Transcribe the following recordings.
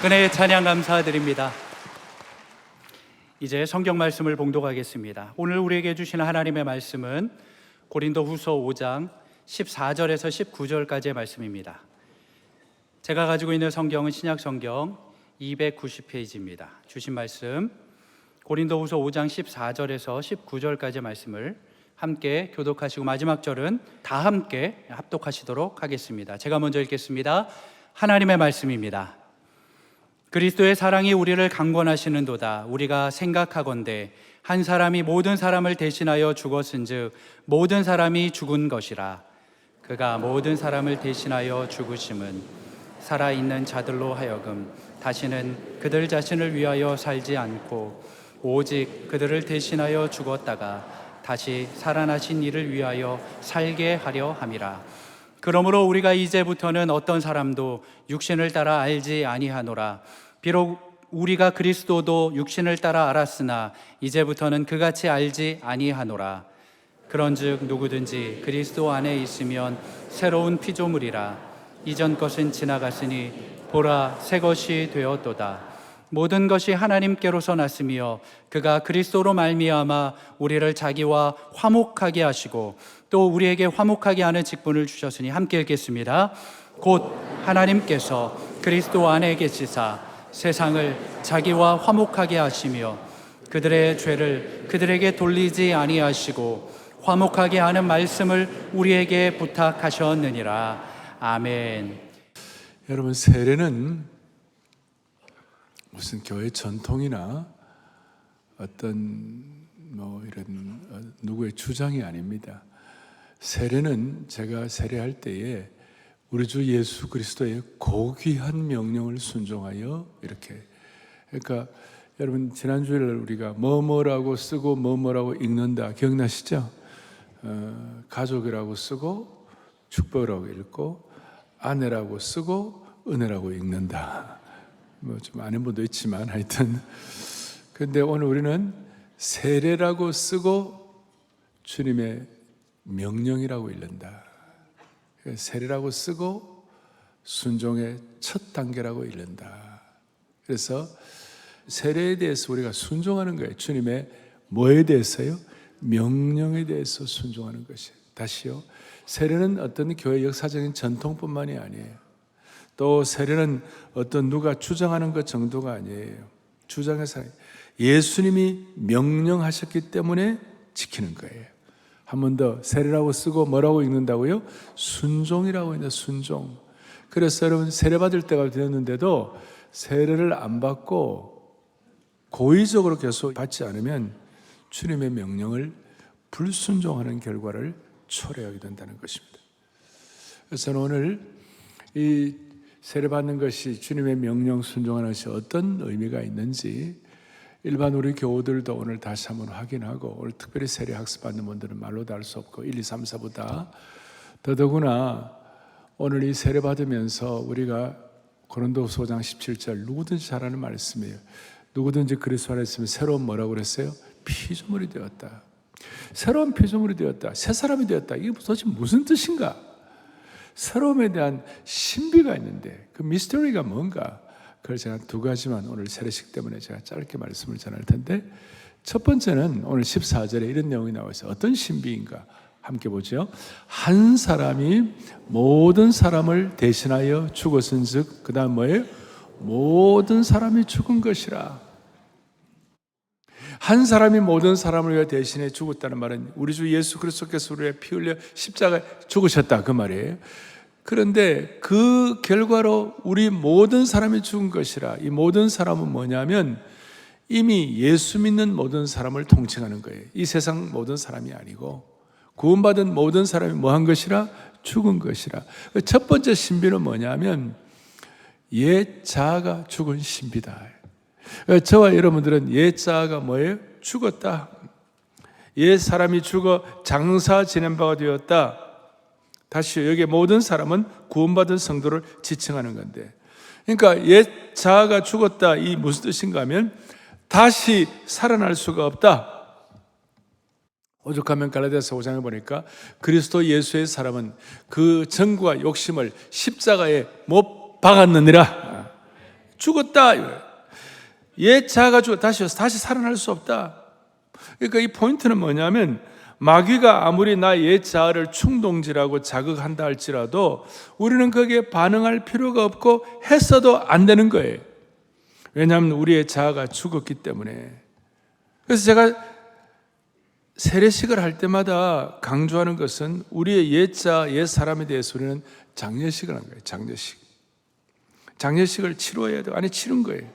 은혜의 찬양 감사드립니다. 이제 성경 말씀을 봉독하겠습니다. 오늘 우리에게 주시는 하나님의 말씀은 고린도후서 5장 14절에서 19절까지의 말씀입니다. 제가 가지고 있는 성경은 신약 성경 290페이지입니다. 주신 말씀 고린도후서 5장 14절에서 19절까지의 말씀을 함께 교독하시고 마지막 절은 다 함께 합독하시도록 하겠습니다. 제가 먼저 읽겠습니다. 하나님의 말씀입니다. 그리스도의 사랑이 우리를 강권하시는도다. 우리가 생각하건대 한 사람이 모든 사람을 대신하여 죽었은즉 모든 사람이 죽은 것이라. 그가 모든 사람을 대신하여 죽으심은 살아있는 자들로 하여금 다시는 그들 자신을 위하여 살지 않고 오직 그들을 대신하여 죽었다가 다시 살아나신 이를 위하여 살게 하려 함이라. 그러므로 우리가 이제부터는 어떤 사람도 육신을 따라 알지 아니하노라. 비록 우리가 그리스도도 육신을 따라 알았으나 이제부터는 그같이 알지 아니하노라. 그런즉 누구든지 그리스도 안에 있으면 새로운 피조물이라. 이전 것은 지나갔으니 보라 새 것이 되었도다. 모든 것이 하나님께로서 났으며 그가 그리스도로 말미암아 우리를 자기와 화목하게 하시고 또 우리에게 화목하게 하는 직분을 주셨으니 함께 읽겠습니다. 곧 하나님께서 그리스도 안에 계시사 세상을 자기와 화목하게 하시며 그들의 죄를 그들에게 돌리지 아니하시고 화목하게 하는 말씀을 우리에게 부탁하셨느니라. 아멘. 여러분, 세례는 무슨 교회 전통이나 어떤 이런 누구의 주장이 아닙니다. 세례는 제가 세례할 때에 우리 주 예수 그리스도의 고귀한 명령을 순종하여 이렇게. 그러니까 여러분, 지난주에 우리가 뭐뭐라고 쓰고 뭐뭐라고 읽는다 기억나시죠? 가족이라고 쓰고 축복이라고 읽고 아내라고 쓰고 은혜라고 읽는다. 좀 아는 분도 있지만 하여튼, 근데 오늘 우리는 세례라고 쓰고 주님의 명령이라고 읽는다. 세례라고 쓰고 순종의 첫 단계라고 읽는다. 그래서 세례에 대해서 우리가 순종하는 거예요. 주님의 뭐에 대해서요? 명령에 대해서 순종하는 것이에요. 다시요, 세례는 어떤 교회 역사적인 전통뿐만이 아니에요. 또 세례는 어떤 누가 주장하는 것 정도가 아니에요. 주장해서 예수님이 명령하셨기 때문에 지키는 거예요. 한 번 더, 세례라고 쓰고 뭐라고 읽는다고요? 순종이라고 있는데, 순종. 그래서 여러분, 세례 받을 때가 되었는데도 세례를 안 받고 고의적으로 계속 받지 않으면 주님의 명령을 불순종하는 결과를 초래하게 된다는 것입니다. 그래서 저는 오늘 이 세례받는 것이 주님의 명령 순종하는 것이 어떤 의미가 있는지 일반 우리 교우들도 오늘 다시 한번 확인하고, 오늘 특별히 세례 학습받는 분들은 말로도 알 수 없고 1, 2, 3, 4보다 더더구나 오늘 이 세례 받으면서 우리가 고린도후서 5장 17절 누구든지 잘 아는 말씀이에요. 누구든지 그리스도 안에 있으면 새로운 뭐라고 그랬어요? 피조물이 되었다. 새로운 피조물이 되었다. 새 사람이 되었다. 이게 도대체 무슨 뜻인가? 새로움에 대한 신비가 있는데 그 미스터리가 뭔가, 그걸 제가 두 가지만 오늘 세례식 때문에 제가 짧게 말씀을 전할 텐데, 첫 번째는 오늘 14절에 이런 내용이 나와 있어요. 어떤 신비인가 함께 보죠. 한 사람이 모든 사람을 대신하여 죽었은즉 그 다음 뭐예요? 모든 사람이 죽은 것이라. 한 사람이 모든 사람을 위해 대신해 죽었다는 말은 우리 주 예수 그리스도께서 우리의 피 흘려 십자가에 죽으셨다 그 말이에요. 그런데 그 결과로 우리 모든 사람이 죽은 것이라. 이 모든 사람은 뭐냐면 이미 예수 믿는 모든 사람을 통칭하는 거예요. 이 세상 모든 사람이 아니고 구원받은 모든 사람이 뭐 한 것이라? 죽은 것이라. 첫 번째 신비는 뭐냐면 옛 자아가 죽은 신비다. 저와 여러분들은 옛 자아가 뭐예요? 죽었다. 옛 사람이 죽어 장사 지낸 바가 되었다. 다시 여기 모든 사람은 구원받은 성도를 지칭하는 건데, 그러니까 옛 자아가 죽었다. 이 무슨 뜻인가 하면 다시 살아날 수가 없다. 오죽하면 갈라디아서 5장에 보니까 그리스도 예수의 사람은 그 정과 욕심을 십자가에 못 박았느니라. 죽었다. 옛 자아가 다시 살아날 수 없다. 그러니까 이 포인트는 뭐냐면 마귀가 아무리 나 옛 자아를 충동질하고 자극한다 할지라도 우리는 거기에 반응할 필요가 없고 했어도 안 되는 거예요. 왜냐하면 우리의 자아가 죽었기 때문에. 그래서 제가 세례식을 할 때마다 강조하는 것은 우리의 옛 자아, 옛 사람에 대해서 우리는 장례식을 하는 거예요. 장례식을 치러야 돼요. 아니 치른 거예요.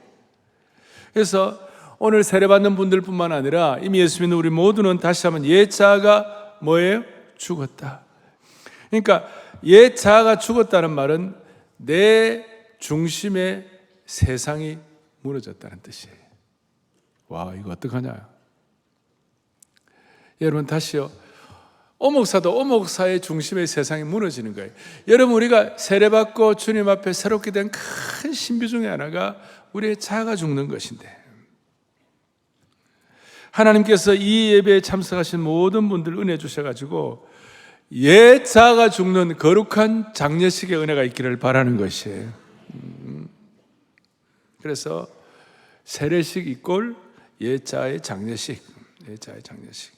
그래서 오늘 세례받는 분들뿐만 아니라 이미 예수 믿는 우리 모두는 다시 한번 옛 자아가 뭐예요? 죽었다. 그러니까 옛 자아가 죽었다는 말은 내 중심의 세상이 무너졌다는 뜻이에요. 와, 이거 어떡하냐? 여러분 다시요. 오목사도 오목사의 중심의 세상이 무너지는 거예요. 여러분 우리가 세례받고 주님 앞에 새롭게 된 큰 신비 중에 하나가 우리의 자아가 죽는 것인데, 하나님께서 이 예배에 참석하신 모든 분들 은혜 주셔가지고 옛 자아가 죽는 거룩한 장례식의 은혜가 있기를 바라는 것이에요. 그래서 세례식 이꼴 옛 자아의 장례식, 옛 자아의 장례식.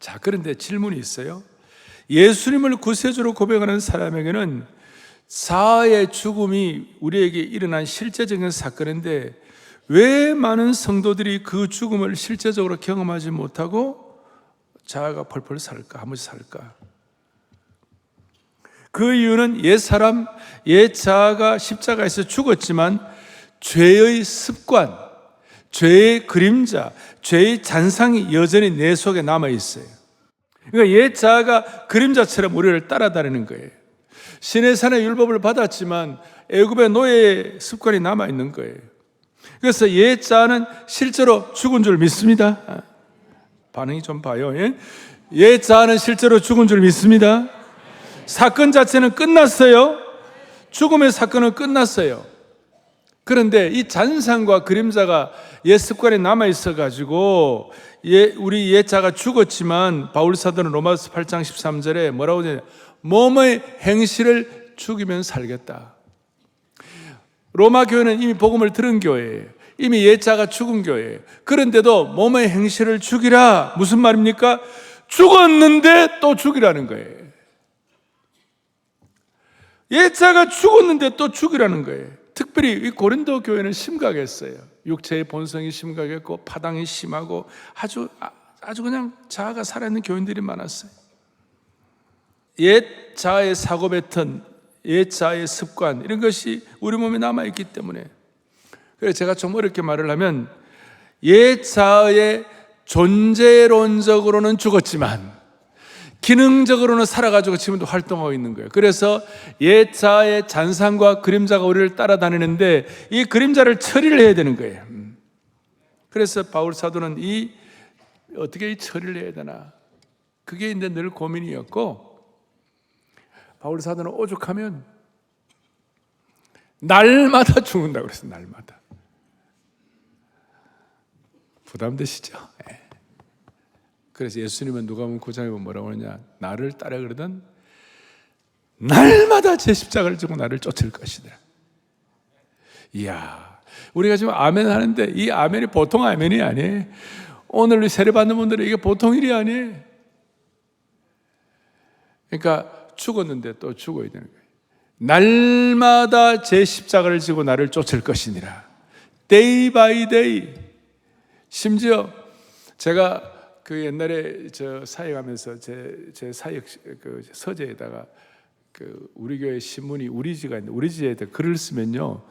자, 그런데 질문이 있어요. 예수님을 구세주로 고백하는 사람에게는 자아의 죽음이 우리에게 일어난 실제적인 사건인데 왜 많은 성도들이 그 죽음을 실제적으로 경험하지 못하고 자아가 펄펄 살까? 한 번씩 살까? 그 이유는 옛 사람, 옛 자아가 십자가에서 죽었지만 죄의 습관, 죄의 그림자, 죄의 잔상이 여전히 내 속에 남아있어요. 그러니까 옛 자아가 그림자처럼 우리를 따라다니는 거예요. 시내산의 율법을 받았지만 애굽의 노예의 습관이 남아있는 거예요. 그래서 옛 자아는 실제로 죽은 줄 믿습니다. 반응이 좀 봐요. 예? 옛 자아는 실제로 죽은 줄 믿습니다. 사건 자체는 끝났어요. 죽음의 사건은 끝났어요. 그런데 이 잔상과 그림자가 옛 습관에 남아있어가지고 우리 옛 자가 죽었지만 바울 사도는 로마서 8장 13절에 뭐라고 하냐, 몸의 행실을 죽이면 살겠다. 로마 교회는 이미 복음을 들은 교회예요. 이미 옛 자가 죽은 교회예요. 그런데도 몸의 행실을 죽이라. 무슨 말입니까? 죽었는데 또 죽이라는 거예요. 옛 자가 죽었는데 또 죽이라는 거예요. 특별히 이 고린도 교회는 심각했어요. 육체의 본성이 심각했고 파당이 심하고 아주 그냥 자아가 살아있는 교인들이 많았어요. 옛 자아의 사고 패턴, 옛 자아의 습관, 이런 것이 우리 몸에 남아있기 때문에, 그래서 제가 좀 어렵게 말을 하면 옛 자아의 존재론적으로는 죽었지만 기능적으로는 살아가지고 지금도 활동하고 있는 거예요. 그래서 옛 자아의 잔상과 그림자가 우리를 따라다니는데 이 그림자를 처리를 해야 되는 거예요. 그래서 바울 사도는 어떻게 이 처리를 해야 되나, 그게 이제 늘 고민이었고, 바울 사도는 오죽하면 날마다 죽는다고 그랬어요. 날마다. 부담되시죠? 네. 그래서 예수님은 누가복음 9장에 보면 뭐라고 하느냐, 나를 따라 그러던 날마다 제 십자가를 지고 나를 쫓을 것이다. 이야, 우리가 지금 아멘 하는데 이 아멘이 보통 아멘이 아니에요. 오늘 세례받는 분들은 이게 보통 일이 아니에요. 그러니까 죽었는데 또 죽어야 되는 거예요. 날마다 제 십자가를 지고 나를 쫓을 것이니라. Day by day. 심지어 제가 그 옛날에 저 사역하면서 제 사역 그 서재에다가 그 우리 교회 신문이 우리지가 있는데 우리지에다 글을 쓰면요,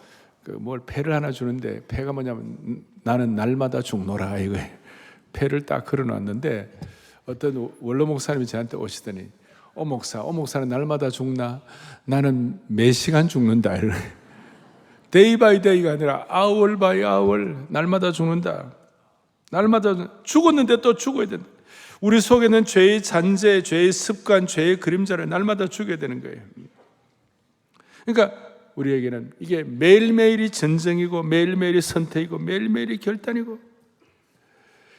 그 뭘 패를 하나 주는데, 패가 뭐냐면 나는 날마다 죽노라 이거예요. 패를 딱 걸어놨는데 어떤 원로 목사님이 저한테 오시더니 목사는 날마다 죽나? 나는 매 시간 죽는다. 데이 바이 데이가 아니라 아월 바이 아월, 날마다 죽는다. 날마다 죽었는데 또 죽어야 된다. 우리 속에는 죄의 잔재, 죄의 습관, 죄의 그림자를 날마다 죽여야 되는 거예요. 그러니까 우리에게는 이게 매일매일이 전쟁이고 매일매일이 선택이고 매일매일이 결단이고,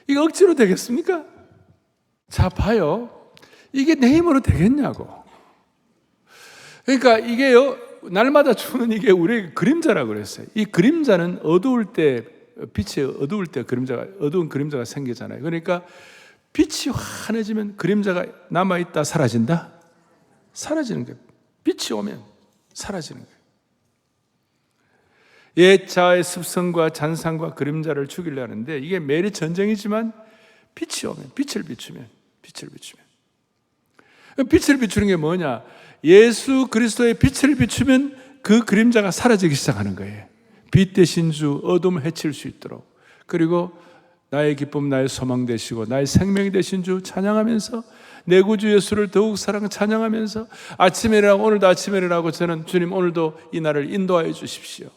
이게 억지로 되겠습니까? 자, 봐요. 이게 내 힘으로 되겠냐고. 그러니까 이게요, 날마다 주는 이게 우리에게 그림자라고 그랬어요. 이 그림자는 어두울 때, 빛이 어두울 때 어두운 그림자가 생기잖아요. 그러니까 빛이 환해지면 그림자가 남아있다 사라진다? 사라지는 거예요. 빛이 오면 사라지는 거예요. 옛자의 습성과 잔상과 그림자를 죽이려 하는데 이게 매일 전쟁이지만 빛이 오면, 빛을 비추면 빛을 비추는 게 뭐냐? 예수 그리스도의 빛을 비추면 그 그림자가 사라지기 시작하는 거예요. 빛 대신 주, 어둠을 해칠 수 있도록. 그리고 나의 기쁨, 나의 소망 되시고 나의 생명이 되신 주 찬양하면서 내 구주 예수를 더욱 찬양하면서 아침에 일어나고, 오늘도 아침에 일어나고 저는 주님 오늘도 이 날을 인도하여 주십시오.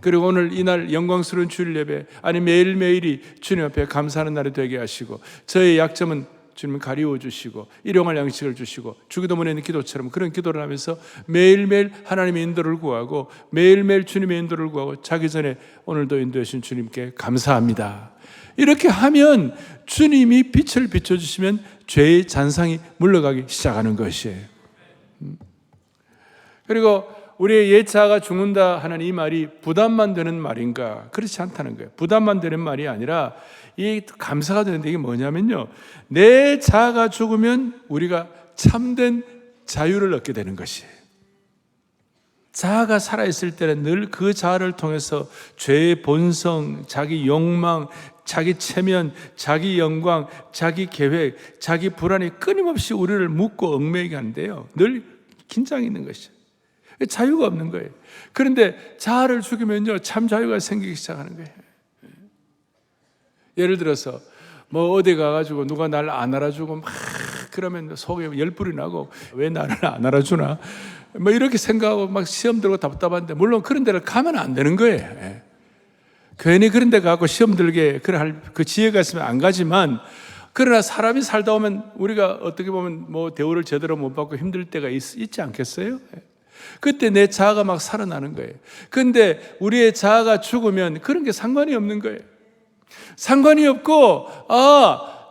그리고 오늘 이날 영광스러운 주일 예배, 아니 매일매일이 주님 앞에 감사하는 날이 되게 하시고, 저의 약점은 주님 가리워 주시고 일용할 양식을 주시고, 주기도문에 있는 기도처럼 그런 기도를 하면서 매일매일 하나님의 인도를 구하고 매일매일 주님의 인도를 구하고 자기 전에 오늘도 인도해 주신 주님께 감사합니다. 이렇게 하면 주님이 빛을 비춰주시면 죄의 잔상이 물러가기 시작하는 것이에요. 그리고 우리의 옛자가 죽는다 하는 이 말이 부담만 되는 말인가? 그렇지 않다는 거예요. 부담만 되는 말이 아니라 이 감사가 되는데, 이게 뭐냐면요, 내 자아가 죽으면 우리가 참된 자유를 얻게 되는 것이에요. 자아가 살아있을 때는 늘 그 자아를 통해서 죄의 본성, 자기 욕망, 자기 체면, 자기 영광, 자기 계획, 자기 불안이 끊임없이 우리를 묶고 얽매이게 하는데요, 늘 긴장이 있는 것이에요. 자유가 없는 거예요. 그런데 자아를 죽이면요, 참 자유가 생기기 시작하는 거예요. 예를 들어서 뭐 어디 가가지고 누가 나를 안 알아주고 막 그러면 속에 열불이 나고, 왜 나를 안 알아주나 뭐 이렇게 생각하고 막 시험 들고 답답한데, 물론 그런 데를 가면 안 되는 거예요. 괜히 그런 데 가고 시험 들게 그럴 그 지혜가 있으면 안 가지만, 그러나 사람이 살다 보면 우리가 어떻게 보면 뭐 대우를 제대로 못 받고 힘들 때가 있지 않겠어요? 그때 내 자아가 막 살아나는 거예요. 그런데 우리의 자아가 죽으면 그런 게 상관이 없는 거예요. 상관이 없고,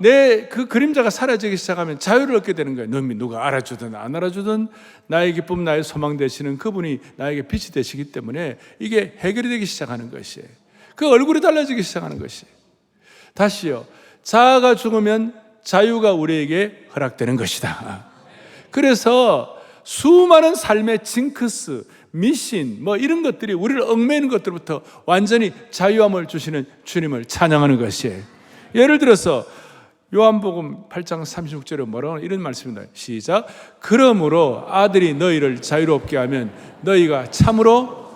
내 그 그림자가 사라지기 시작하면 자유를 얻게 되는 거예요. 누가 알아주든 안 알아주든 나의 기쁨, 나의 소망 되시는 그분이 나에게 빛이 되시기 때문에 이게 해결이 되기 시작하는 것이에요. 그 얼굴이 달라지기 시작하는 것이에요. 다시요, 자아가 죽으면 자유가 우리에게 허락되는 것이다. 그래서 수많은 삶의 징크스, 미신, 뭐 이런 것들이 우리를 얽매이는 것들부터 완전히 자유함을 주시는 주님을 찬양하는 것이에요. 예를 들어서 요한복음 8장 36절에 뭐라고 이런 말씀입니다. 시작. 그러므로 아들이 너희를 자유롭게 하면 너희가 참으로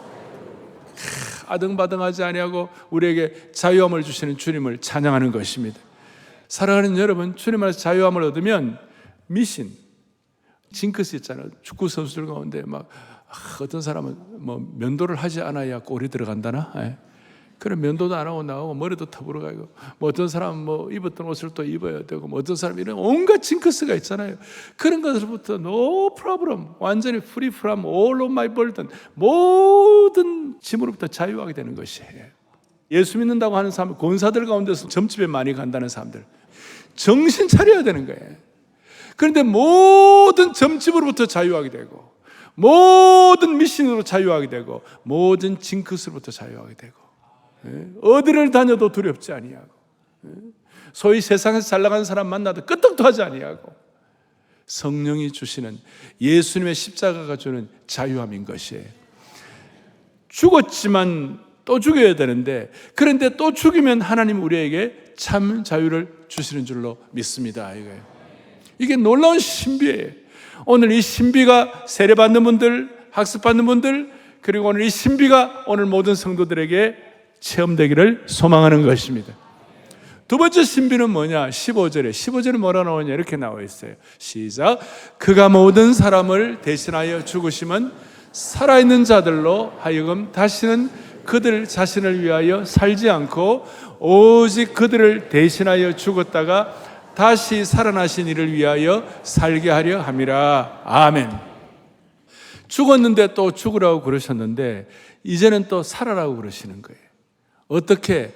아등바등하지 아니하고 우리에게 자유함을 주시는 주님을 찬양하는 것입니다. 사랑하는 여러분, 주님 안에서 자유함을 얻으면 미신, 징크스 있잖아요. 축구 선수들 가운데 막 어떤 사람은 뭐 면도를 하지 않아야 골이 들어간다나? 그런 면도도 안 하고 나오고 머리도 터부러 가고, 뭐 어떤 사람은 뭐 입었던 옷을 또 입어야 되고, 뭐 어떤 사람은 이런 온갖 징크스가 있잖아요. 그런 것으로부터 no problem, 완전히 free from all of my burden, 모든 짐으로부터 자유하게 되는 것이에요. 예수 믿는다고 하는 사람, 권사들 가운데서 점집에 많이 간다는 사람들, 정신 차려야 되는 거예요. 그런데 모든 점집으로부터 자유하게 되고, 모든 미신으로 자유하게 되고, 모든 징크스로부터 자유하게 되고, 어디를 다녀도 두렵지 아니하고, 소위 세상에서 잘 나가는 사람 만나도 끄떡도 하지 아니하고, 성령이 주시는 예수님의 십자가가 주는 자유함인 것이에요. 죽었지만 또 죽여야 되는데, 그런데 또 죽이면 하나님 우리에게 참 자유를 주시는 줄로 믿습니다. 이게 놀라운 신비예요. 오늘 이 신비가 세례받는 분들, 학습받는 분들, 그리고 오늘 이 신비가 오늘 모든 성도들에게 체험되기를 소망하는 것입니다. 두 번째 신비는 뭐냐? 15절에 뭐라 나오냐? 이렇게 나와 있어요. 시작. 그가 모든 사람을 대신하여 죽으심은 살아있는 자들로 하여금 다시는 그들 자신을 위하여 살지 않고 오직 그들을 대신하여 죽었다가 다시 살아나신 이를 위하여 살게 하려 함이라. 아멘. 죽었는데 또 죽으라고 그러셨는데 이제는 또 살아라고 그러시는 거예요. 어떻게?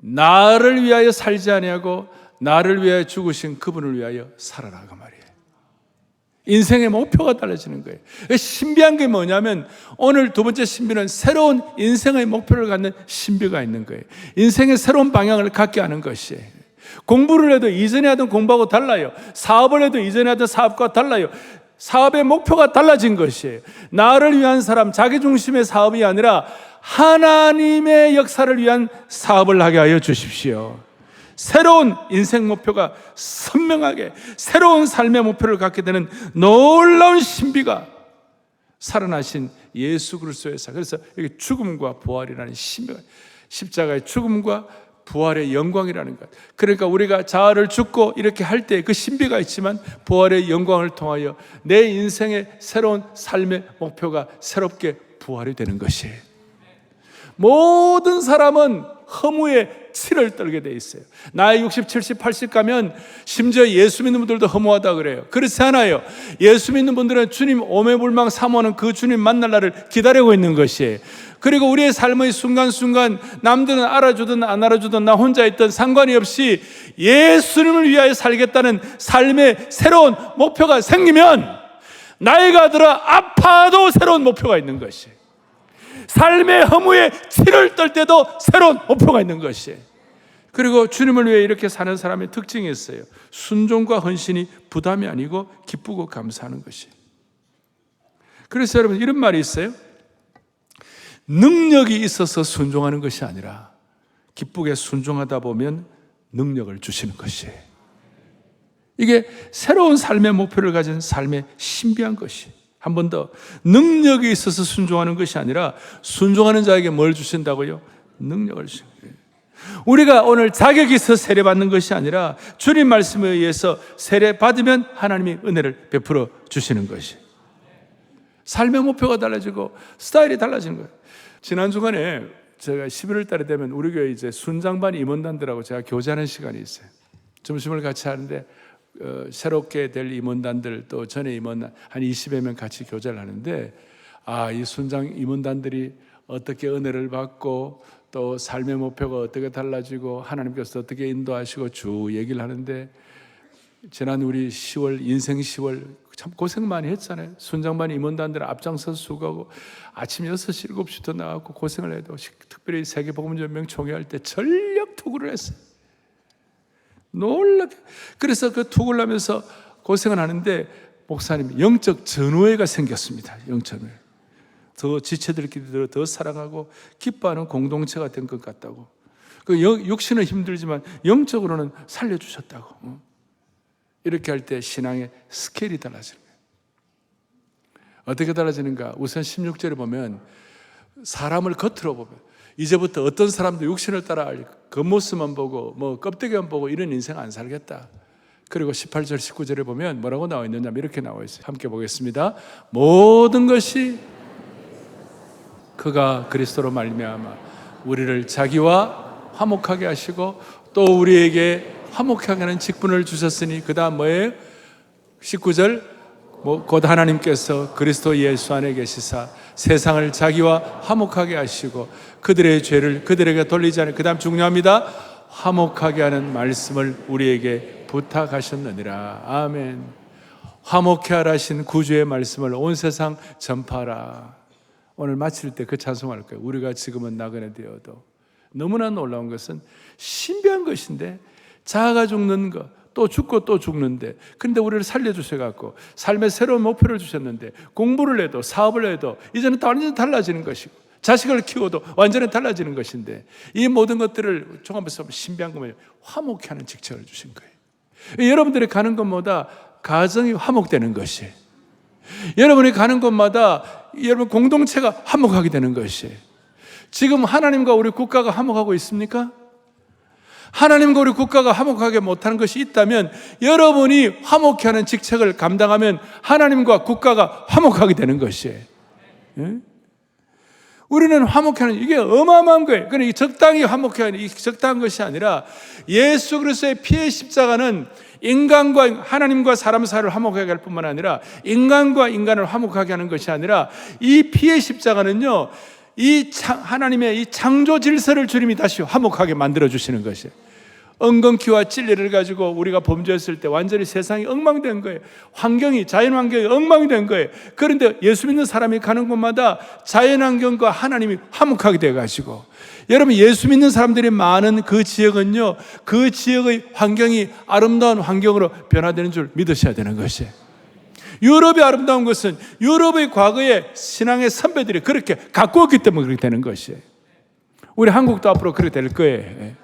나를 위하여 살지 아니하고 나를 위하여 죽으신 그분을 위하여 살아라, 그 말이에요. 인생의 목표가 달라지는 거예요. 신비한 게 뭐냐면 오늘 두 번째 신비는 새로운 인생의 목표를 갖는 신비가 있는 거예요. 인생의 새로운 방향을 갖게 하는 것이에요. 공부를 해도 이전에 하던 공부하고 달라요. 사업을 해도 이전에 하던 사업과 달라요. 사업의 목표가 달라진 것이에요. 나를 위한 사람, 자기 중심의 사업이 아니라 하나님의 역사를 위한 사업을 하게 하여 주십시오. 새로운 인생 목표가 선명하게, 새로운 삶의 목표를 갖게 되는 놀라운 신비가 살아나신 예수 그리스도에서, 그래서 이게 죽음과 부활이라는 신비가, 십자가의 죽음과 부활의 영광이라는 것. 그러니까 우리가 자아를 죽고 이렇게 할 때 그 신비가 있지만 부활의 영광을 통하여 내 인생의 새로운 삶의 목표가 새롭게 부활이 되는 것이에요. 모든 사람은 허무에 치를 떨게 돼 있어요. 나이 60, 70, 80 가면 심지어 예수 믿는 분들도 허무하다 그래요. 그렇지 않아요. 예수 믿는 분들은 주님 오매불망 사모하는 그 주님 만날 날을 기다리고 있는 것이에요. 그리고 우리의 삶의 순간순간 남들은 알아주든 안 알아주든 나 혼자 있든 상관이 없이 예수님을 위하여 살겠다는 삶의 새로운 목표가 생기면 나이가 들어 아파도 새로운 목표가 있는 것이에요. 삶의 허무에 치를 떨 때도 새로운 목표가 있는 것이에요. 그리고 주님을 위해 이렇게 사는 사람의 특징이 있어요. 순종과 헌신이 부담이 아니고 기쁘고 감사하는 것이에요. 그래서 여러분 이런 말이 있어요. 능력이 있어서 순종하는 것이 아니라 기쁘게 순종하다 보면 능력을 주시는 것이에요. 이게 새로운 삶의 목표를 가진 삶의 신비한 것이에요. 한 번 더, 능력이 있어서 순종하는 것이 아니라 순종하는 자에게 뭘 주신다고요? 능력을 주신 거예요. 우리가 오늘 자격이 있어서 세례받는 것이 아니라 주님 말씀에 의해서 세례받으면 하나님이 은혜를 베풀어 주시는 것이. 삶의 목표가 달라지고 스타일이 달라지는 거예요. 지난 주간에 제가 11월 달에 되면 우리 교회 이제 순장반 임원단들하고 제가 교제하는 시간이 있어요. 점심을 같이 하는데 새롭게 될 임원단들 또 전에 임원단 한 20여 명 같이 교제를 하는데 이 순장 임원단들이 어떻게 은혜를 받고 또 삶의 목표가 어떻게 달라지고 하나님께서 어떻게 인도하시고 쭉 얘기를 하는데 지난 우리 10월 인생 10월 참 고생 많이 했잖아요. 순장반 임원단들 앞장서서 수고하고 아침 6시 7시부터 나가고 고생을 해도 특별히 세계복음전명 총회할 때 전력 투구를 했어요. 놀랍게. 그래서 그 투구를 하면서 고생을 하는데 목사님 영적 전우회가 생겼습니다. 영적 전우회. 더 지체들끼리 더 사랑하고 기뻐하는 공동체가 된 것 같다고. 그 육신은 힘들지만 영적으로는 살려주셨다고. 이렇게 할 때 신앙의 스케일이 달라지는 거예요. 어떻게 달라지는가? 우선 16절에 보면 사람을 겉으로 보면 이제부터 어떤 사람도 육신을 따라 겉모습만 보고 뭐 껍데기만 보고 이런 인생 안 살겠다. 그리고 18절 19절에 보면 뭐라고 나와 있느냐면 이렇게 나와 있어요. 함께 보겠습니다. 모든 것이 그가 그리스도로 말미암아 우리를 자기와 화목하게 하시고 또 우리에게 화목하게 하는 직분을 주셨으니 그 다음 뭐예요? 19절 곧 하나님께서 그리스도 예수 안에 계시사 세상을 자기와 화목하게 하시고 그들의 죄를 그들에게 돌리지 않은 그 다음 중요합니다. 화목하게 하는 말씀을 우리에게 부탁하셨느니라. 아멘. 화목해 하라 하신 구주의 말씀을 온 세상 전파하라. 오늘 마칠 때 그 찬송할 거예요. 우리가 지금은 나그네 되어도. 너무나 놀라운 것은 신비한 것인데 자아가 죽는 것, 또 죽고 또 죽는데 그런데 우리를 살려주셔갖고 삶의 새로운 목표를 주셨는데 공부를 해도 사업을 해도 이제는 완전히 달라지는 것이고 자식을 키워도 완전히 달라지는 것인데 이 모든 것들을 종합해서 신비한 거면 화목해 하는 직책을 주신 거예요. 여러분들이 가는 곳마다 가정이 화목되는 것이에요. 여러분이 가는 곳마다 여러분 공동체가 화목하게 되는 것이에요. 지금 하나님과 우리 국가가 화목하고 있습니까? 하나님과 우리 국가가 화목하게 못하는 것이 있다면 여러분이 화목해 하는 직책을 감당하면 하나님과 국가가 화목하게 되는 것이에요. 예? 우리는 화목해 하는 이게 어마어마한 거예요. 그러니까 적당히 화목해 하는 이 적당한 것이 아니라 예수 그리스도의 피의 십자가는 인간과 하나님과 사람 사이를 화목하게 할 뿐만 아니라 인간과 인간을 화목하게 하는 것이 아니라 이 피의 십자가는요 하나님의 이 창조 질서를 주님이 다시 화목하게 만들어 주시는 것이에요. 엉겅퀴와 진리를 가지고 우리가 범죄했을 때 완전히 세상이 엉망된 거예요. 환경이, 자연환경이 엉망된 거예요. 그런데 예수 믿는 사람이 가는 곳마다 자연환경과 하나님이 화목하게 돼가지고, 여러분, 예수 믿는 사람들이 많은 그 지역은요, 그 지역의 환경이 아름다운 환경으로 변화되는 줄 믿으셔야 되는 것이에요. 유럽이 아름다운 것은 유럽의 과거에 신앙의 선배들이 그렇게 갖고 왔기 때문에 그렇게 되는 것이에요. 우리 한국도 앞으로 그렇게 될 거예요.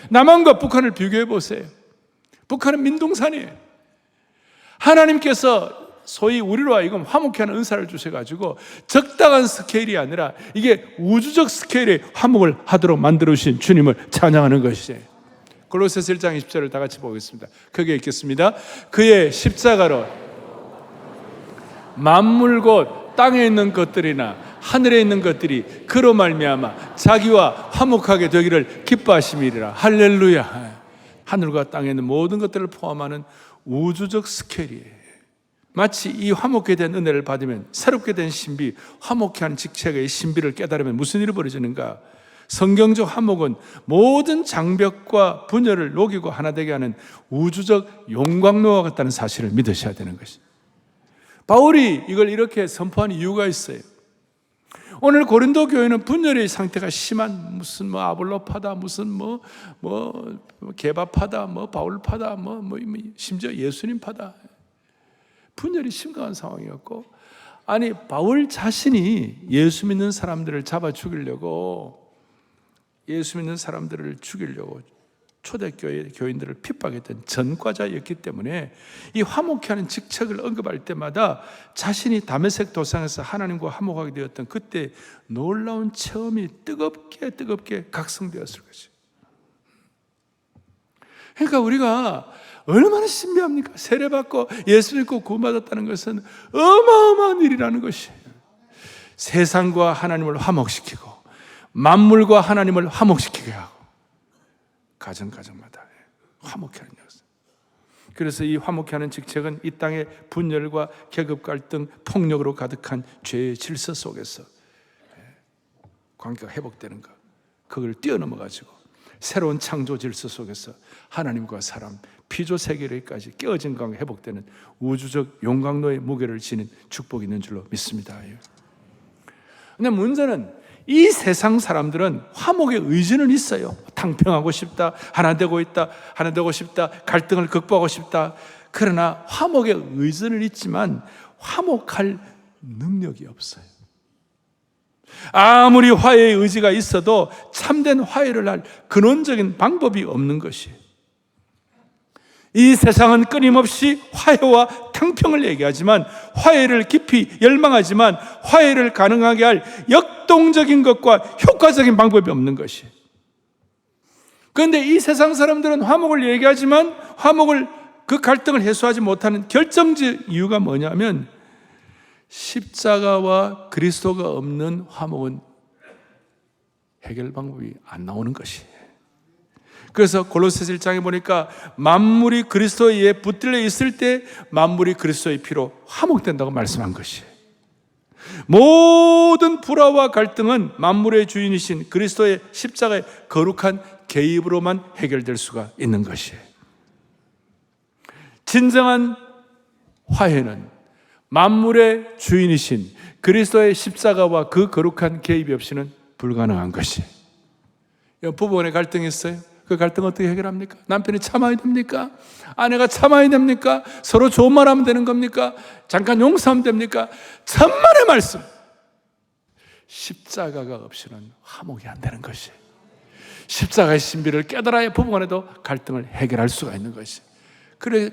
남한과 북한을 비교해 보세요. 북한은 민둥산이에요. 하나님께서 소위 우리로 하여금 화목케 하는 은사를 주셔가지고 적당한 스케일이 아니라 이게 우주적 스케일의 화목을 하도록 만들어주신 주님을 찬양하는 것이에요. 골로새서 1장 20절을 다 같이 보겠습니다. 크게 읽겠습니다. 그의 십자가로 만물 곧 땅에 있는 것들이나 하늘에 있는 것들이 그로 말미암아 자기와 화목하게 되기를 기뻐하심이리라. 할렐루야. 하늘과 땅에 있는 모든 것들을 포함하는 우주적 스케일이에요. 마치 이 화목케 된 은혜를 받으면, 새롭게 된 신비, 화목케 하는 직책의 신비를 깨달으면 무슨 일이 벌어지는가? 성경적 화목은 모든 장벽과 분열을 녹이고 하나 되게 하는 우주적 용광로와 같다는 사실을 믿으셔야 되는 것입니다. 바울이 이걸 이렇게 선포한 이유가 있어요. 오늘 고린도 교회는 분열의 상태가 심한, 무슨 아볼로파다, 무슨 개바파다, 바울파다, 심지어 예수님파다. 분열이 심각한 상황이었고, 아니 바울 자신이 예수 믿는 사람들을 잡아 죽이려고, 예수 믿는 사람들을 죽이려고 초대교회 교인들을 핍박했던 전과자였기 때문에 이 화목케 하는 직책을 언급할 때마다 자신이 다메섹 도상에서 하나님과 화목하게 되었던 그때 놀라운 체험이 뜨겁게 각성되었을 것이에요. 그러니까 우리가 얼마나 신비합니까? 세례받고 예수 믿고 구원받았다는 것은 어마어마한 일이라는 것이에요. 세상과 하나님을 화목시키고 만물과 하나님을 화목시키게 하고 가정마다 화목케 하는 역사. 그래서 이 화목케 하는 직책은 이 땅의 분열과 계급 갈등, 폭력으로 가득한 죄의 질서 속에서 관계가 회복되는 것, 그걸 뛰어넘어가지고 새로운 창조 질서 속에서 하나님과 사람, 피조 세계까지 깨어진 관계 회복되는 우주적 용광로의 무게를 지닌 축복이 있는 줄로 믿습니다. 근데 문제는 이 세상 사람들은 화목의 의지는 있어요. 탕평하고 싶다, 하나 되고 싶다, 갈등을 극복하고 싶다. 그러나 화목의 의지는 있지만 화목할 능력이 없어요. 아무리 화해의 의지가 있어도 참된 화해를 할 근원적인 방법이 없는 것이에요. 이 세상은 끊임없이 화해와 탕평을 얘기하지만, 화해를 깊이 열망하지만 화해를 가능하게 할 역동적인 것과 효과적인 방법이 없는 것이에요. 그런데 이 세상 사람들은 화목을 얘기하지만 그 갈등을 해소하지 못하는 결정적 이유가 뭐냐면, 십자가와 그리스도가 없는 화목은 해결 방법이 안 나오는 것이에요. 그래서 골로새서 1장에 보니까 만물이 그리스도에 의해 붙들려 있을 때 만물이 그리스도의 피로 화목된다고 말씀한 것이에요. 모든 불화와 갈등은 만물의 주인이신 그리스도의 십자가의 거룩한 개입으로만 해결될 수가 있는 것이에요. 진정한 화해는 만물의 주인이신 그리스도의 십자가와 그 거룩한 개입이 없이는 불가능한 것이에요. 부부간에 갈등이 있어요. 그 갈등 어떻게 해결합니까? 남편이 참아야 됩니까? 아내가 참아야 됩니까? 서로 좋은 말 하면 되는 겁니까? 잠깐 용서하면 됩니까? 천만의 말씀. 십자가가 없이는 화목이 안 되는 것이에요. 십자가의 신비를 깨달아야 부부간에도 갈등을 해결할 수가 있는 것이에요.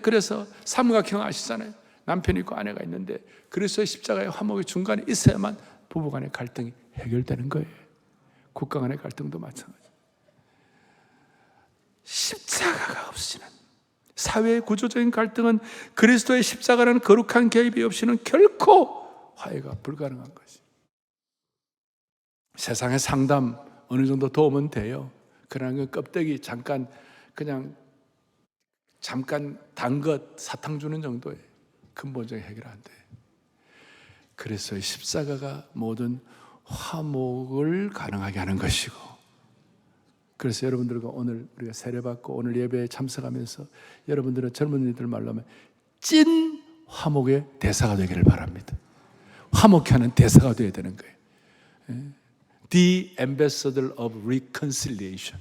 그래서 삼각형 아시잖아요. 남편이 있고 아내가 있는데 그리스도의 십자가의 화목이 중간에 있어야만 부부간의 갈등이 해결되는 거예요. 국가 간의 갈등도 마찬가지. 십자가가 없이는, 사회의 구조적인 갈등은 그리스도의 십자가라는 거룩한 개입이 없이는 결코 화해가 불가능한 것이. 세상의 상담 어느 정도 도움은 돼요. 그러나 그 껍데기 잠깐 단 것 사탕 주는 정도의 근본적인 해결 안 돼. 그리스도의 십자가가 모든 화목을 가능하게 하는 것이고, 그래서 여러분들과 오늘 우리가 세례받고 오늘 예배에 참석하면서 여러분들은 젊은이들 말로 하면 찐 화목의 대사가 되기를 바랍니다. 화목케 하는 대사가 되어야 되는 거예요. The ambassador of reconciliation.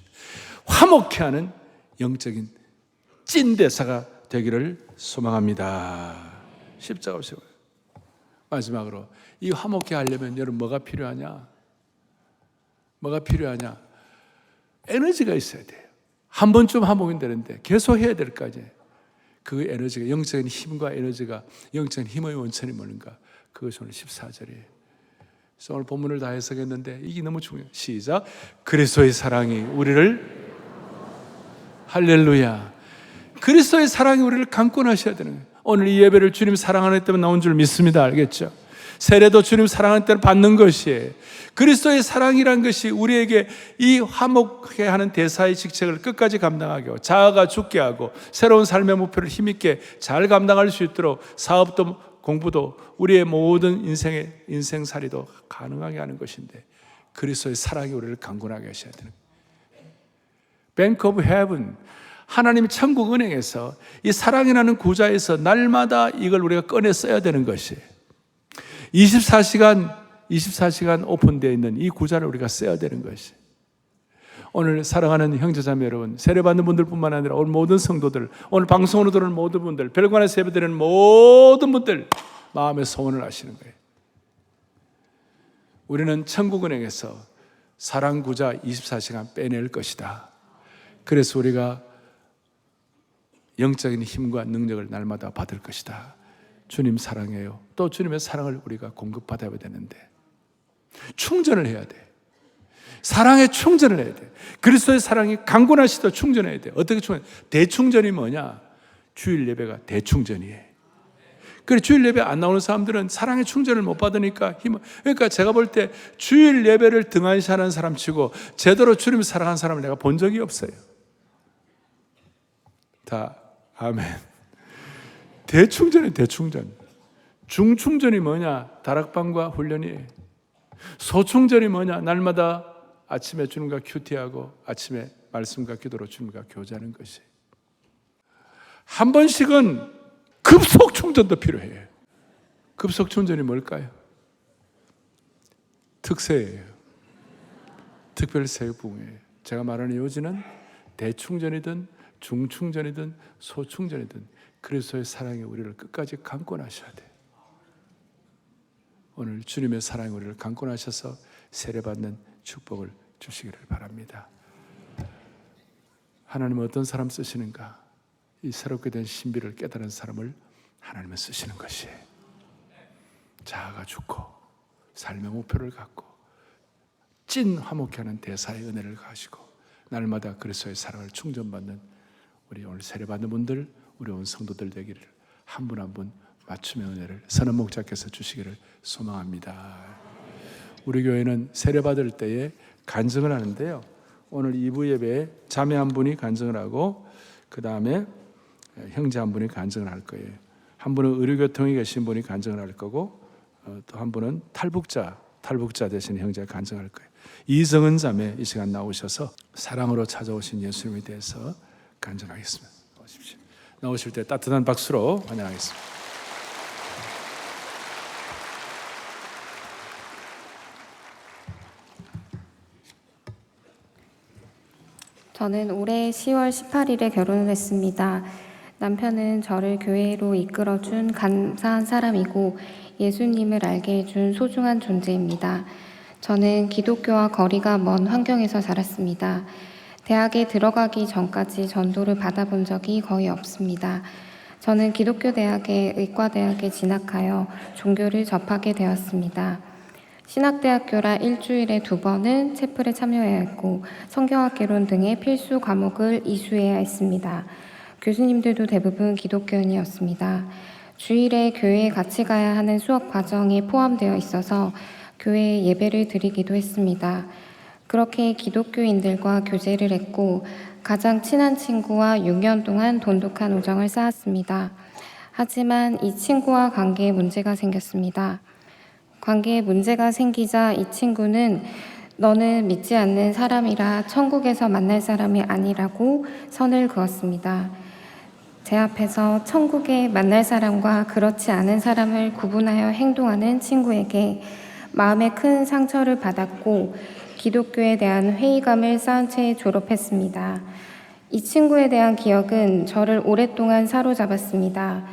화목케 하는 영적인 찐 대사가 되기를 소망합니다. 십자가 오시고요. 마지막으로 이 화목케 하려면 여러분 뭐가 필요하냐? 뭐가 필요하냐? 에너지가 있어야 돼요. 한 번쯤 화목이 되는데 계속 해야 될 거 아니에요. 그 에너지가 영적인 힘과 에너지가 영적인 힘의 원천이 뭐는가? 그것이 오늘 14절이에요. 그래서 오늘 본문을 다 해석했는데 이게 너무 중요해요. 시작. 그리스도의 사랑이 우리를 할렐루야. 그리스도의 사랑이 우리를 강권하셔야 되는 거예요. 오늘 이 예배를 주님 사랑하는 때문에 나온 줄 믿습니다. 알겠죠? 세례도 주님 사랑하는 때를 받는 것이에요. 그리스도의 사랑이란 것이 우리에게 이 화목케 하는 대사의 직책을 끝까지 감당하게 하고 자아가 죽게 하고 새로운 삶의 목표를 힘있게 잘 감당할 수 있도록 사업도 공부도 우리의 모든 인생살이도 가능하게 하는 것인데 그리스도의 사랑이 우리를 강건하게 하셔야 되는 거예요. Bank of Heaven, 하나님 천국 은행에서 이 사랑이라는 구좌에서 날마다 이걸 우리가 꺼내 써야 되는 것이에요. 24시간 오픈되어 있는 이 구좌를 우리가 써야 되는 것이. 오늘 사랑하는 형제자매 여러분, 세례받는 분들뿐만 아니라 오늘 모든 성도들, 오늘 방송으로 들은 모든 분들, 별관에서 예배드리는 모든 분들 마음의 소원을 하시는 거예요. 우리는 천국은행에서 사랑 구좌 24시간 빼낼 것이다. 그래서 우리가 영적인 힘과 능력을 날마다 받을 것이다. 주님 사랑해요. 또 주님의 사랑을 우리가 공급받아야 되는데 충전을 해야 돼. 사랑에 충전을 해야 돼. 그리스도의 사랑이 강건하시도록 충전해야 돼. 어떻게 충전? 대충전이 뭐냐? 주일 예배가 대충전이에요. 그래서 주일 예배 안 나오는 사람들은 사랑의 충전을 못 받으니까 그러니까 제가 볼 때 주일 예배를 등한시하는 사람 치고 제대로 주님을 사랑하는 사람을 내가 본 적이 없어요. 다 아멘. 대충전이 대충전. 중충전이 뭐냐? 다락방과 훈련이에요. 소충전이 뭐냐? 날마다 아침에 주님과 큐티하고 아침에 말씀과 기도로 주님과 교제하는 것이. 한 번씩은 급속 충전도 필요해요. 급속 충전이 뭘까요? 특세예요. 특별세부흥이에요. 제가 말하는 요지는 대충전이든 중충전이든 소충전이든 그리스도의 사랑이 우리를 끝까지 강권하셔야 돼요. 오늘 주님의 사랑이 우리를 강권하셔서 세례받는 축복을 주시기를 바랍니다. 하나님은 어떤 사람 쓰시는가? 이 새롭게 된 신비를 깨달은 사람을 하나님은 쓰시는 것이에요. 자아가 죽고 삶의 목표를 갖고 찐 화목케 하는 대사의 은혜를 가지고 날마다 그리스도의 사랑을 충전받는 우리 오늘 세례받는 분들, 우리 온 성도들 되기를 한 분 한 분 맞춤의 은혜를 선한 목자께서 주시기를 소망합니다. 우리 교회는 세례받을 때에 간증을 하는데요. 오늘 2부 예배에 자매 한 분이 간증을 하고 그 다음에 형제 한 분이 간증을 할 거예요. 한 분은 의료교통에 계신 분이 간증을 할 거고 또 한 분은 탈북자 되신 형제가 간증할 거예요. 이성은 자매 이 시간 나오셔서 사랑으로 찾아오신 예수님에 대해서 간증하겠습니다. 나오십시오. 나오실 때 따뜻한 박수로 환영하겠습니다. 저는 올해 10월 18일에 결혼을 했습니다. 남편은 저를 교회로 이끌어준 감사한 사람이고 예수님을 알게 해준 소중한 존재입니다. 저는 기독교와 거리가 먼 환경에서 자랐습니다. 대학에 들어가기 전까지 전도를 받아본 적이 거의 없습니다. 저는 기독교 대학의 의과대학에 진학하여 종교를 접하게 되었습니다. 신학대학교라 일주일에 2번은 채플에 참여해야 했고 성경학개론 등의 필수 과목을 이수해야 했습니다. 교수님들도 대부분 기독교인이었습니다. 주일에 교회에 같이 가야 하는 수업 과정에 포함되어 있어서 교회에 예배를 드리기도 했습니다. 그렇게 기독교인들과 교제를 했고 가장 친한 친구와 6년 동안 돈독한 우정을 쌓았습니다. 하지만 이 친구와 관계에 문제가 생겼습니다. 관계에 문제가 생기자 이 친구는 너는 믿지 않는 사람이라 천국에서 만날 사람이 아니라고 선을 그었습니다. 제 앞에서 천국에 만날 사람과 그렇지 않은 사람을 구분하여 행동하는 친구에게 마음에 큰 상처를 받았고 기독교에 대한 회의감을 쌓은 채 졸업했습니다. 이 친구에 대한 기억은 저를 오랫동안 사로잡았습니다.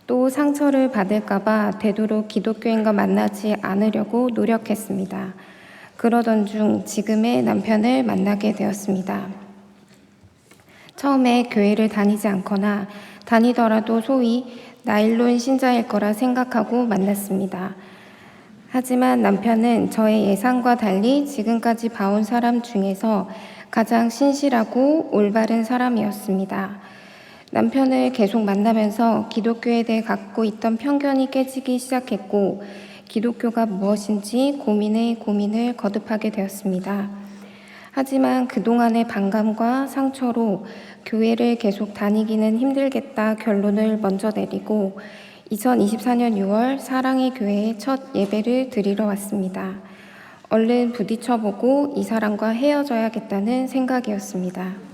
또 상처를 받을까봐 되도록 기독교인과 만나지 않으려고 노력했습니다. 그러던 중 지금의 남편을 만나게 되었습니다. 처음에 교회를 다니지 않거나 다니더라도 소위 나일론 신자일 거라 생각하고 만났습니다. 하지만 남편은 저의 예상과 달리 지금까지 봐온 사람 중에서 가장 신실하고 올바른 사람이었습니다. 남편을 계속 만나면서 기독교에 대해 갖고 있던 편견이 깨지기 시작했고 기독교가 무엇인지 고민을 거듭하게 되었습니다. 하지만 그동안의 반감과 상처로 교회를 계속 다니기는 힘들겠다 결론을 먼저 내리고 2024년 6월 사랑의 교회에 첫 예배를 드리러 왔습니다. 얼른 부딪혀보고 이 사람과 헤어져야겠다는 생각이었습니다.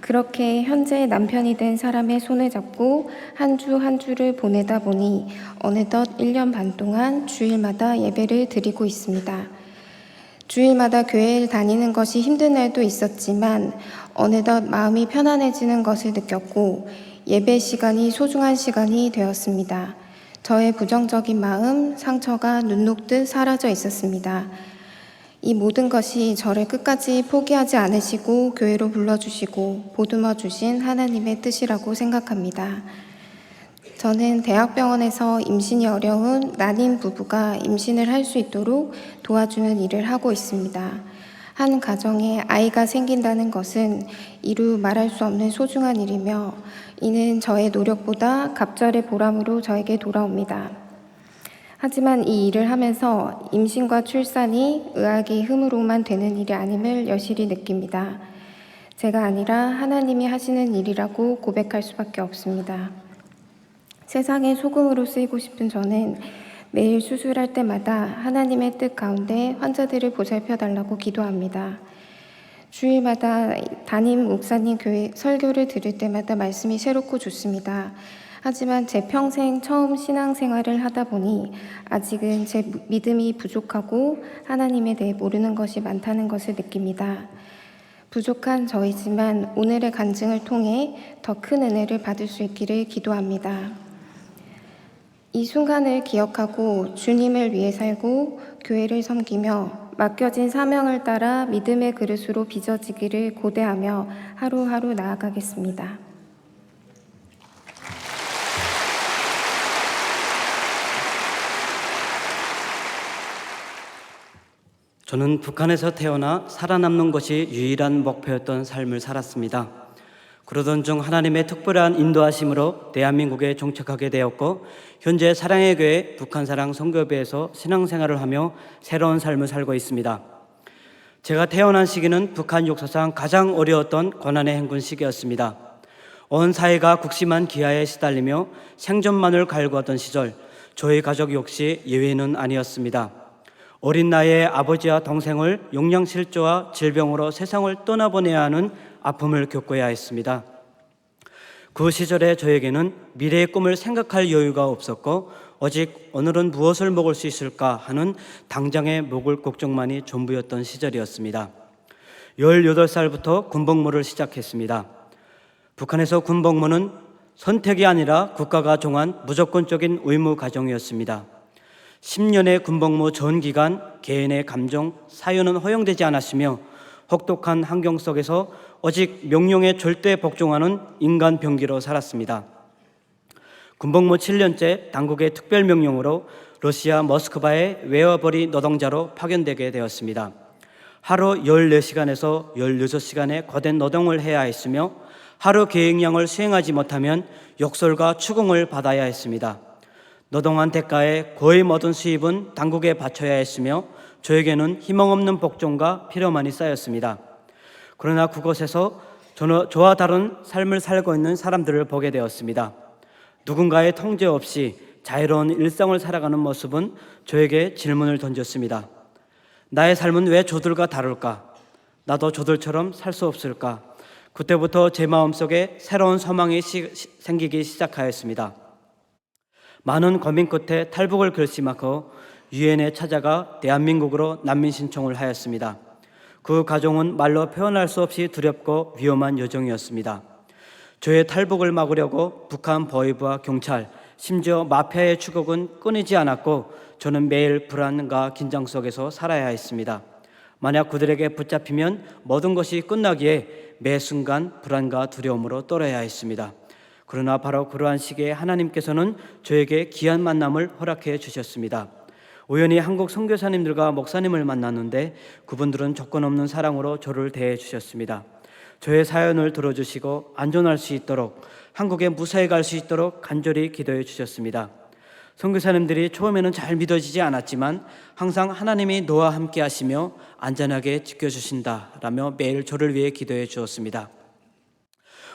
그렇게 현재 남편이 된 사람의 손을 잡고 한 주 한 주를 보내다 보니 어느덧 1년 반 동안 주일마다 예배를 드리고 있습니다. 주일마다 교회를 다니는 것이 힘든 날도 있었지만 어느덧 마음이 편안해지는 것을 느꼈고 예배 시간이 소중한 시간이 되었습니다. 저의 부정적인 마음, 상처가 눈 녹듯 사라져 있었습니다. 이 모든 것이 저를 끝까지 포기하지 않으시고 교회로 불러주시고 보듬어 주신 하나님의 뜻이라고 생각합니다. 저는 대학병원에서 임신이 어려운 난임 부부가 임신을 할 수 있도록 도와주는 일을 하고 있습니다. 한 가정에 아이가 생긴다는 것은 이루 말할 수 없는 소중한 일이며 이는 저의 노력보다 갑절의 보람으로 저에게 돌아옵니다. 하지만 이 일을 하면서 임신과 출산이 의학의 힘으로만 되는 일이 아님을 여실히 느낍니다. 제가 아니라 하나님이 하시는 일이라고 고백할 수밖에 없습니다. 세상의 소금으로 쓰이고 싶은 저는 매일 수술할 때마다 하나님의 뜻 가운데 환자들을 보살펴달라고 기도합니다. 주일마다 담임 목사님 교회 설교를 들을 때마다 말씀이 새롭고 좋습니다. 하지만 제 평생 처음 신앙생활을 하다 보니 아직은 제 믿음이 부족하고 하나님에 대해 모르는 것이 많다는 것을 느낍니다. 부족한 저이지만 오늘의 간증을 통해 더 큰 은혜를 받을 수 있기를 기도합니다. 이 순간을 기억하고 주님을 위해 살고 교회를 섬기며 맡겨진 사명을 따라 믿음의 그릇으로 빚어지기를 고대하며 하루하루 나아가겠습니다. 저는 북한에서 태어나 살아남는 것이 유일한 목표였던 삶을 살았습니다. 그러던 중 하나님의 특별한 인도하심으로 대한민국에 정착하게 되었고 현재 사랑의 교회 북한사랑 선교회에서 신앙생활을 하며 새로운 삶을 살고 있습니다. 제가 태어난 시기는 북한 역사상 가장 어려웠던 고난의 행군 시기였습니다. 온 사회가 국심한 기아에 시달리며 생존만을 갈구하던 시절 저희 가족 역시 예외는 아니었습니다. 어린 나이에 아버지와 동생을 용량실조와 질병으로 세상을 떠나보내야 하는 아픔을 겪어야 했습니다. 그 시절에 저에게는 미래의 꿈을 생각할 여유가 없었고 오직 오늘은 무엇을 먹을 수 있을까 하는 당장의 먹을 걱정만이 전부였던 시절이었습니다. 18살부터 군복무를 시작했습니다. 북한에서 군복무는 선택이 아니라 국가가 정한 무조건적인 의무 과정이었습니다. 10년의 군복무 전 기간 개인의 감정, 사유는 허용되지 않았으며 혹독한 환경 속에서 오직 명령에 절대 복종하는 인간 병기로 살았습니다. 군복무 7년째 당국의 특별명령으로 러시아 모스크바의 외화벌이 노동자로 파견되게 되었습니다. 하루 14시간에서 16시간의 거센 노동을 해야 했으며 하루 계획량을 수행하지 못하면 욕설과 추궁을 받아야 했습니다. 노동한 대가에 거의 모든 수입은 당국에 바쳐야 했으며 저에게는 희망 없는 복종과 피로만이 쌓였습니다. 그러나 그곳에서 저와 다른 삶을 살고 있는 사람들을 보게 되었습니다. 누군가의 통제 없이 자유로운 일상을 살아가는 모습은 저에게 질문을 던졌습니다. 나의 삶은 왜 저들과 다를까? 나도 저들처럼 살 수 없을까? 그때부터 제 마음속에 새로운 소망이 생기기 시작하였습니다. 많은 고민 끝에 탈북을 결심하고 유엔에 찾아가 대한민국으로 난민 신청을 하였습니다. 그 과정은 말로 표현할 수 없이 두렵고 위험한 여정이었습니다. 저의 탈북을 막으려고 북한 보위부와 경찰, 심지어 마피아의 추격은 끊이지 않았고 저는 매일 불안과 긴장 속에서 살아야 했습니다. 만약 그들에게 붙잡히면 모든 것이 끝나기에 매 순간 불안과 두려움으로 떨어야 했습니다. 그러나 바로 그러한 시기에 하나님께서는 저에게 귀한 만남을 허락해 주셨습니다. 우연히 한국 선교사님들과 목사님을 만났는데 그분들은 조건 없는 사랑으로 저를 대해 주셨습니다. 저의 사연을 들어주시고 안전할 수 있도록, 한국에 무사히 갈 수 있도록 간절히 기도해 주셨습니다. 선교사님들이 처음에는 잘 믿어지지 않았지만 항상 하나님이 너와 함께 하시며 안전하게 지켜주신다라며 매일 저를 위해 기도해 주었습니다.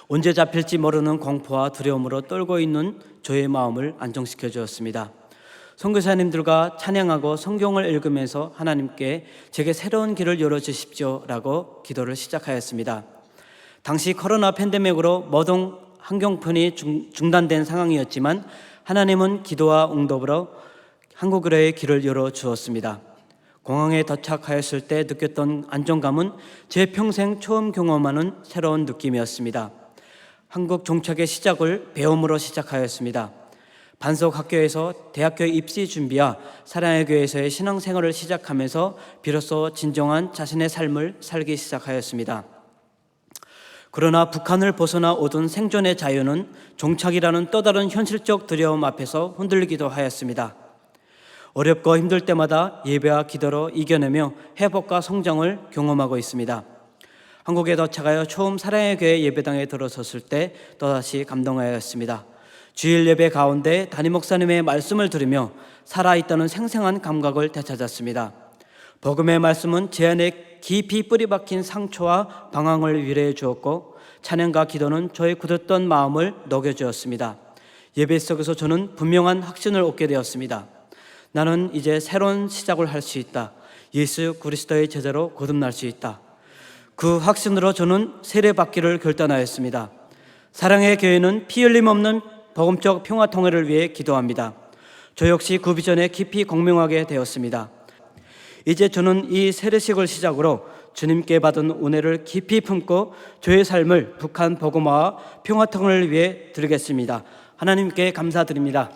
언제 잡힐지 모르는 공포와 두려움으로 떨고 있는 저의 마음을 안정시켜 주었습니다. 선교사님들과 찬양하고 성경을 읽으면서 하나님께 제게 새로운 길을 열어주십시오라고 기도를 시작하였습니다. 당시 코로나 팬데믹으로 모든 환경편이 중단된 상황이었지만 하나님은 기도와 응답으로 한국으로의 길을 열어주었습니다. 공항에 도착하였을 때 느꼈던 안정감은 제 평생 처음 경험하는 새로운 느낌이었습니다. 한국 정착의 시작을 배움으로 시작하였습니다. 반석 학교에서 대학교 입시 준비와 사랑의 교회에서의 신앙생활을 시작하면서 비로소 진정한 자신의 삶을 살기 시작하였습니다. 그러나 북한을 벗어나 얻은 생존의 자유는 정착이라는 또 다른 현실적 두려움 앞에서 흔들리기도 하였습니다. 어렵고 힘들 때마다 예배와 기도로 이겨내며 회복과 성장을 경험하고 있습니다. 한국에 도착하여 처음 사랑의 교회 예배당에 들어섰을 때 또다시 감동하였습니다. 주일 예배 가운데 담임 목사님의 말씀을 들으며 살아있다는 생생한 감각을 되찾았습니다. 복음의 말씀은 제 안에 깊이 뿌리 박힌 상처와 방황을 위로해 주었고 찬양과 기도는 저의 굳었던 마음을 녹여주었습니다. 예배 속에서 저는 분명한 확신을 얻게 되었습니다. 나는 이제 새로운 시작을 할 수 있다. 예수 그리스도의 제자로 거듭날 수 있다. 그 확신으로 저는 세례받기를 결단하였습니다. 사랑의 교회는 피 흘림 없는 복음적 평화통일을 위해 기도합니다. 저 역시 그 비전에 깊이 공명하게 되었습니다. 이제 저는 이 세례식을 시작으로 주님께 받은 은혜를 깊이 품고 저의 삶을 북한 복음화와 평화통일을 위해 드리겠습니다. 하나님께 감사드립니다.